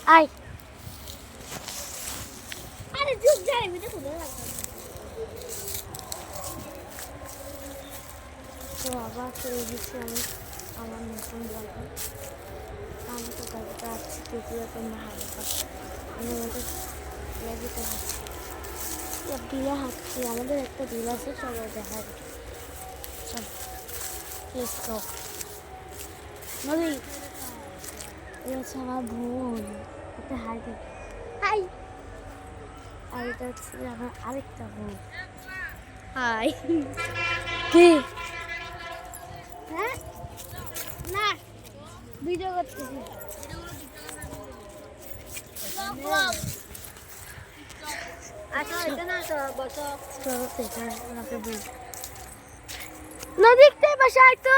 আয় আরে চুপ যাই ভিডিও খুলে রাখো তো আবার চলে এসেছি আমি আমার নতুন ব্লগে আমি তো গল্পটা আসছি তৃতীয় তোমরা হালকা আমি আমাদের ব্লগিতে হাঁটছি বিলা হাঁটছি আমাদের একটা বিল আছে চলো দেখা চল লেটস গো নদী এটা হচ্ছে আমার বোন একটা হাই দেখ হাই আর এটা হচ্ছে আমার আরেকটা বোন হাই কি হ্যাঁ না ভিডিও করতেছি আচ্ছা এটা না তো বসো চলো এটা আমাকে বল না দেখতে বসাই তো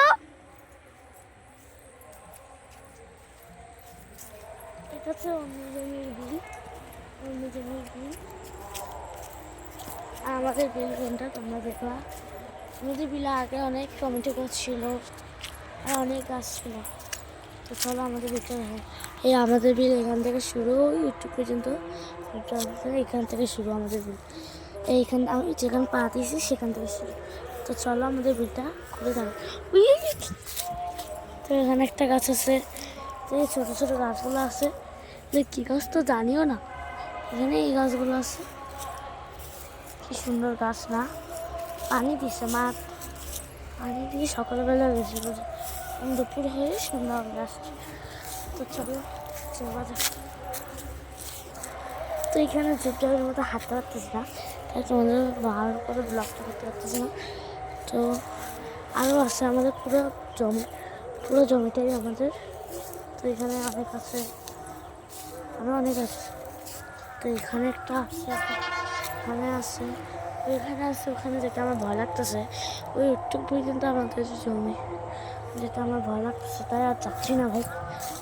এটা হচ্ছে অন্য জমির বিল আর আমাদের বিল কোনটা তোমরা দেখবা আমাদের বিলে আগে অনেক টমেটো গাছ ছিল আর অনেক গাছ ছিল তো চলো আমাদের বিলটা দেখো এই আমাদের বিল এখান থেকে শুরু ইউটিউব পর্যন্ত এখান থেকে শুরু আমাদের বিল এইখান আমি যেখানে পা দিয়েছি সেখান থেকে শুরু তো চলো আমাদের বিলটা খুলে যাবো তো এখানে একটা গাছ আছে তো এই ছোটো ছোটো গাছগুলো আছে কী গাছ তো জানিও না এখানে এই গাছগুলো আছে কি সুন্দর গাছ না পানি দিছে মা পানি দিয়ে সকালবেলা বেশি করে দুপুর হয়ে সন্ধ্যা হয়ে আসছে তো চলো যাওয়া যাক তো এখানে জুটের মতো হাঁটতে পারতেছি না তাই তোমাদের ভালো করে ব্লগটা করতে পারতেছি না তো আরও আছে আমাদের পুরো জমিটাই আমাদের তো এখানে অনেক আছে আরও অনেক আছে তো এখানে একটা আছে এখানে আছে ওখানে যেটা আমার ভয় লাগতেছে ওই একটু পর্যন্ত আমাদের জমি যেটা আমার ভয় লাগতেছে তাই আর যাচ্ছি না ভাই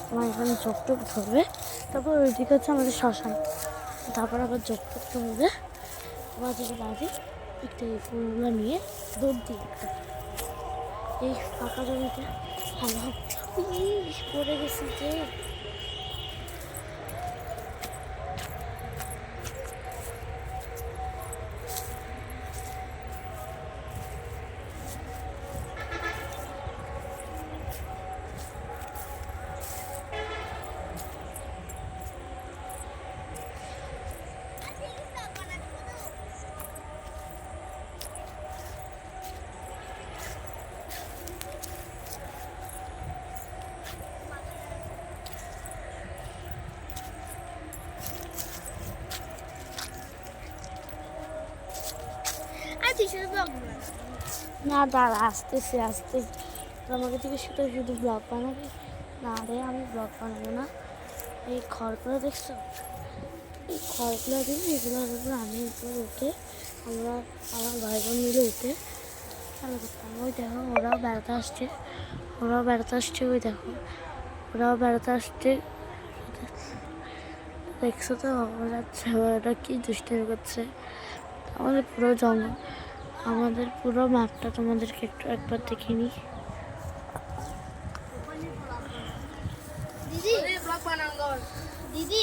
আমার এখানে যোগটুক ধরবে তারপর ওইদিকে হচ্ছে আমাদের শ্মশান তারপর আবার যোগটুক ধরবে আবার যেটা লাগে একটা এই ফুলগুলো নিয়ে দৌড় দিই একটা এই ফাঁকা জমিতে ভালো পড়ে গেছি যে না দাঁড়া আসতেছি আমাকে থেকে শুধু ব্লগ বানাবি না রে আমি ব্লগ বানাবো না এই খড়গুলো দেখছো এই খড়গুলো দিই এগুলোর উপর আমি উপরে উঠে আমরা আমার ভাই বোন মিলে উঠে খেলা করতাম ওই দেখো ওরাও বেড়াতে আসছে ওই দেখো ওরাও বেড়াতে আসছে দেখছো তো ওরা কি দুষ্টামি করছে আমাদের পুরো মাঠটা তোমাদেরকে একটু একবার দেখিয়ে নিই দিদি